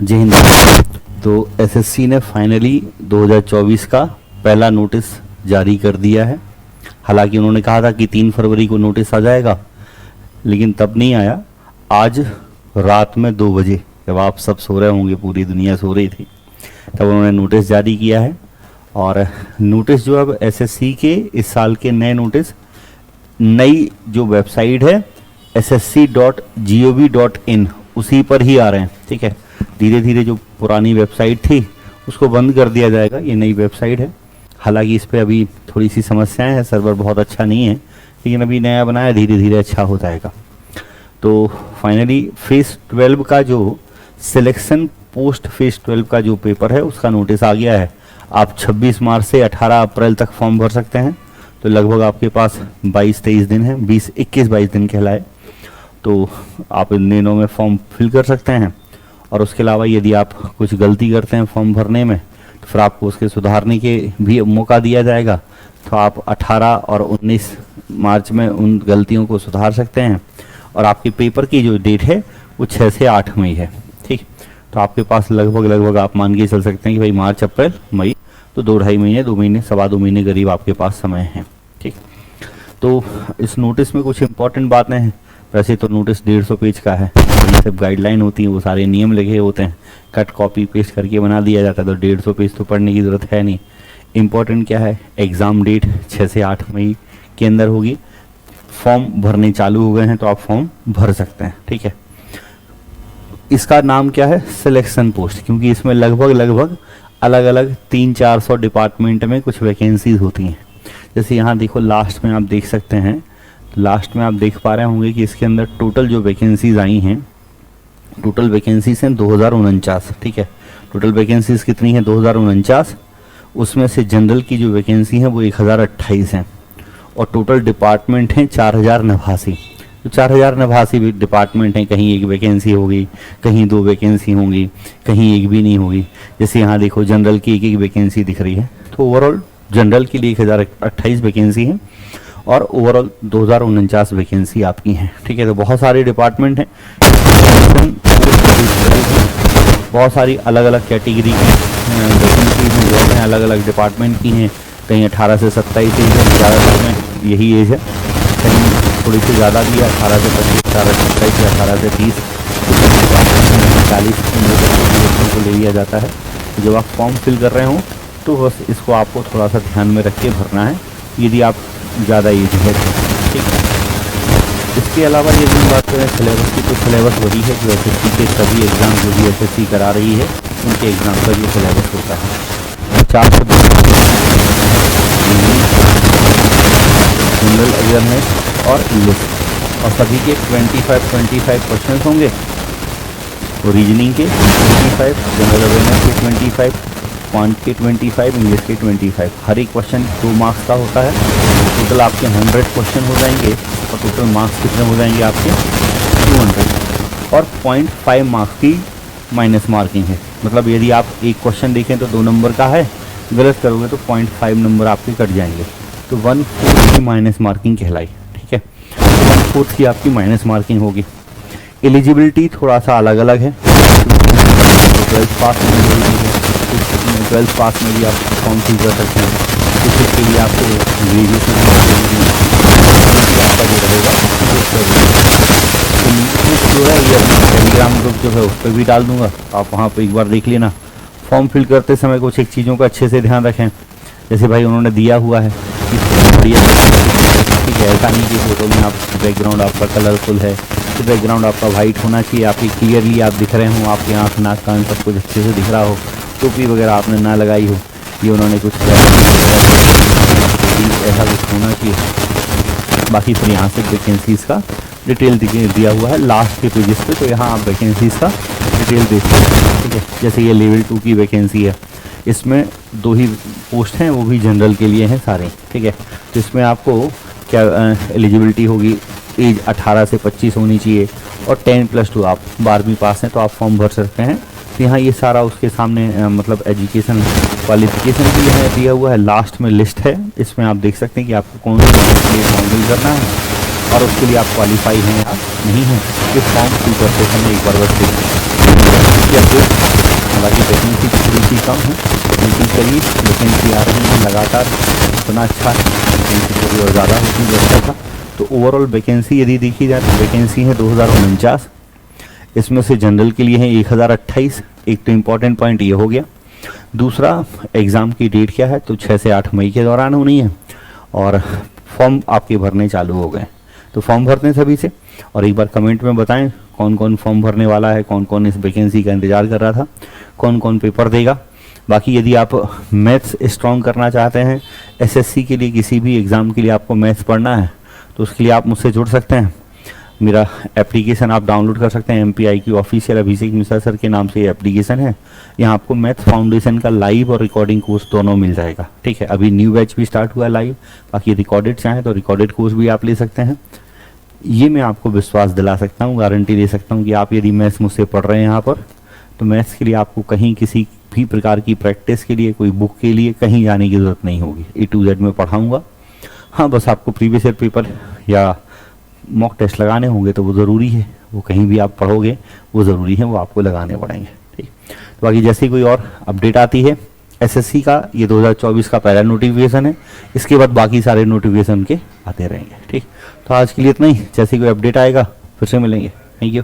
जय हिंद। तो एसएससी ने फाइनली 2024 का पहला नोटिस जारी कर दिया है। हालांकि उन्होंने कहा था कि 3 फरवरी को नोटिस आ जाएगा, लेकिन तब नहीं आया। आज रात में 2 बजे जब आप सब सो रहे होंगे, पूरी दुनिया सो रही थी, तब उन्होंने नोटिस जारी किया है। और नोटिस जो अब एसएससी के इस साल के नए नोटिस नई जो वेबसाइट है ssc.gov.in उसी पर ही आ रहे हैं। ठीक है, धीरे धीरे जो पुरानी वेबसाइट थी उसको बंद कर दिया जाएगा। ये नई वेबसाइट है। हालांकि इस पर अभी थोड़ी सी समस्याएं हैं, सर्वर बहुत अच्छा नहीं है, लेकिन अभी नया बनाया, धीरे धीरे अच्छा हो जाएगा। तो फाइनली फेज़ 12 का जो सिलेक्शन पोस्ट फेज़ 12 का जो पेपर है उसका नोटिस आ गया है। आप 26 मार्च से 18 अप्रैल तक फॉर्म भर सकते हैं। तो लगभग आपके पास 22-23 दिन है, 21-22 दिन कहलाए। तो आप इन दिनों में फॉर्म फिल कर सकते हैं। और उसके अलावा यदि आप कुछ गलती करते हैं फॉर्म भरने में, तो फिर आपको उसके सुधारने के भी मौका दिया जाएगा। तो आप 18 और 19 मार्च में उन गलतियों को सुधार सकते हैं। और आपके पेपर की जो डेट है वो 6 से 8 मई है। ठीक, तो आपके पास लगभग आप मान के चल सकते हैं कि भाई मार्च, अप्रैल, मई, तो 2-2.5 महीने, 2 महीने, 2.25 महीने करीब आपके पास समय है। ठीक, तो इस नोटिस में कुछ इंपॉर्टेंट बातें हैं। वैसे तो नोटिस 150 पेज का है, ये सब गाइडलाइन होती हैं, वो सारे नियम लिखे होते हैं, कट कॉपी पेस्ट करके बना दिया जाता है। तो 150 पेज तो पढ़ने की ज़रूरत है नहीं। इम्पॉर्टेंट क्या है, एग्ज़ाम डेट 6 से 8 मई के अंदर होगी। फॉर्म भरने चालू हो गए हैं, तो आप फॉर्म भर सकते हैं। ठीक है, इसका नाम क्या है, सिलेक्शन पोस्ट, क्योंकि इसमें लगभग अलग अलग 300-400 डिपार्टमेंट में कुछ वैकेंसीज होती हैं। जैसे यहाँ देखो, लास्ट में आप देख सकते हैं, लास्ट में आप देख पा रहे होंगे कि इसके अंदर टोटल जो वैकेंसीज आई हैं, टोटल वैकेंसीज हैं 2049। ठीक है, टोटल वैकेंसीज कितनी है, 2049। उसमें से जनरल की जो वैकेंसी है वो 1028 हैं। और टोटल डिपार्टमेंट हैं 4089। तो 4089 भी डिपार्टमेंट हैं, कहीं एक वैकेंसी होगी, कहीं 2 वैकेंसी होंगी, कहीं एक भी नहीं होगी। जैसे यहाँ देखो, जनरल की एक वैकेंसी दिख रही है। तो ओवरऑल जनरल के लिए 1028 वैकेंसी है और ओवरऑल 2049 वैकेंसी आपकी हैं। ठीक है, तो बहुत सारे डिपार्टमेंट हैं, बहुत सारी अलग अलग कैटेगरी की वैकेंसीज हैं, जॉब हैं, अलग अलग डिपार्टमेंट की हैं। कहीं 18 से 27 एज है, ज़्यादातर में यही एज है। कहीं थोड़ी सी ज़्यादा भी है, 18 से 25, 18 से 27 या 18 से 30, 40 को ले लिया जाता है। जब आप फॉर्म फिल कर रहे हों तो बस इसको आपको थोड़ा सा ध्यान में रख के भरना है, यदि आप ज़्यादा एज है। ठीक है, इसके अलावा यदि हम बात करें सिलेबस की, तो सिलेबस वही है जो एसएससी के सभी एग्ज़ाम जो भी एसएससी करा रही है उनके एग्ज़ाम का जो सिलेबस होता है। 4 जनरल अवेयरनेस और इंग्लिश, और सभी के 25 क्वेश्चन होंगे। तो रीजनिंग के 25, जनरल अवेयरनेस के 25, क्वांट के 25, इंग्लिश के 25। हर एक क्वेश्चन 2 मार्क्स का होता है। टोटल आपके 100 क्वेश्चन हो जाएंगे और टोटल मार्क्स कितने हो जाएंगे आपके 200। और 0.5 मार्क्स की माइनस मार्किंग है। मतलब यदि आप एक क्वेश्चन देखें तो 2 नंबर का है, गलत करोगे तो 0.5 नंबर आपके कट जाएंगे। तो 1/4 की माइनस मार्किंग कहलाई। ठीक है, 1/4 की आपकी माइनस मार्किंग होगी। एलिजिबिलिटी थोड़ा सा अलग अलग है। 12th पास में भी है, 12th पास में भी आप फॉर्म फिल कर सकते हैं। इसके लिए आपको ग्रेजुएशन आपका जो रहेगा जो है, ये टेलीग्राम ग्रुप जो है उस पर भी डाल दूंगा, आप वहाँ पर एक बार देख लेना। फॉर्म फिल करते समय कुछ एक चीज़ों का अच्छे से ध्यान रखें। जैसे भाई उन्होंने दिया हुआ है कि ठीक है, ऐसा नहीं कि फोटो में आप बैकग्राउंड आपका कलरफुल है, तो बैकग्राउंड आपका वाइट होना चाहिए, आपकी क्लियरली आप दिख रहे हों, आपकी आँख, नाक, कान सब कुछ अच्छे से दिख रहा हो, टोपी वगैरह आपने ना लगाई हो। ये उन्होंने कुछ ऐसा कुछ होना चाहिए। बाकी फिर यहाँ से वैकेंसीज़ का डिटेल दिया हुआ है लास्ट के पेजेस पे, तो यहाँ आप वैकेंसीज़ का डिटेल देख सकते हैं। ठीक है, जैसे ये लेवल 2 की वैकेंसी है, इसमें 2 ही पोस्ट हैं, वो भी जनरल के लिए हैं सारे। ठीक है, तो इसमें आपको क्या एलिजिबिलिटी होगी, एज 18 से 25 होनी चाहिए और 10+2 आप 12वीं पास हैं तो आप फॉर्म भर सकते हैं। तो यहाँ ये सारा उसके सामने मतलब एजुकेशन क्वालिफिकेशन भी यहाँ दिया हुआ है। लास्ट में लिस्ट है, इसमें आप देख सकते हैं कि आपको कौन सी फॉर्म फिल करना है और उसके लिए आप क्वालिफाई हैं या नहीं हैं। इस फॉर्म फिल करते समय एक बार बस देखिए। हालांकि वैकेंसी थोड़ी सी कम है लेकिन करीब वैकेंसी आ रही है लगातार, इतना अच्छा है। वैकेंसी थोड़ी और ज़्यादा होती है अच्छा था। तो ओवरऑल वैकेंसी यदि देखी जाए तो वैकेंसी है 2049, इसमें से जनरल के लिए है 1028। एक तो इम्पॉर्टेंट पॉइंट ये हो गया। दूसरा, एग्ज़ाम की डेट क्या है, तो 6 से 8 मई के दौरान होनी है और फॉर्म आपके भरने चालू हो गए। तो फॉर्म भरते हैं सभी से, और एक बार कमेंट में बताएं कौन कौन फॉर्म भरने वाला है, कौन कौन इस वैकेंसी का इंतज़ार कर रहा था, कौन कौन पेपर देगा। बाकी यदि आप मैथ्स स्ट्रॉन्ग करना चाहते हैं, एसएससी के लिए किसी भी एग्ज़ाम के लिए आपको मैथ्स पढ़ना है, तो उसके लिए आप मुझसे जुड़ सकते हैं। मेरा एप्लीकेशन आप डाउनलोड कर सकते हैं, MPIQ official Abhishek Mishra sir के नाम से ये एप्लीकेशन है। यहाँ आपको मैथ्स फाउंडेशन का लाइव और रिकॉर्डिंग कोर्स दोनों मिल जाएगा, ठीक है। अभी न्यू बैच भी स्टार्ट हुआ है लाइव, बाकी रिकॉर्डेड चाहें तो रिकॉर्डेड कोर्स भी आप ले सकते हैं। ये मैं आपको विश्वास दिला सकता हूँ, गारंटी दे सकता हूँ कि आप यदि मैथ्स मुझसे पढ़ रहे हैं यहाँ पर, तो मैथ्स के लिए आपको कहीं किसी भी प्रकार की प्रैक्टिस के लिए, कोई बुक के लिए कहीं जाने की ज़रूरत नहीं होगी। A to Z में पढ़ाऊँगा। हाँ, बस आपको प्रीवियस ईयर पेपर या मॉक टेस्ट लगाने होंगे तो वो ज़रूरी है, वो कहीं भी आप पढ़ोगे वो ज़रूरी है, वो आपको लगाने पड़ेंगे, ठीक। तो बाकी जैसे ही कोई और अपडेट आती है एसएससी का, ये 2024 का पहला नोटिफिकेशन है, इसके बाद बाकी सारे नोटिफिकेशन के आते रहेंगे, ठीक। तो आज के लिए इतना ही, जैसे कोई अपडेट आएगा फिर से मिलेंगे। Thank you.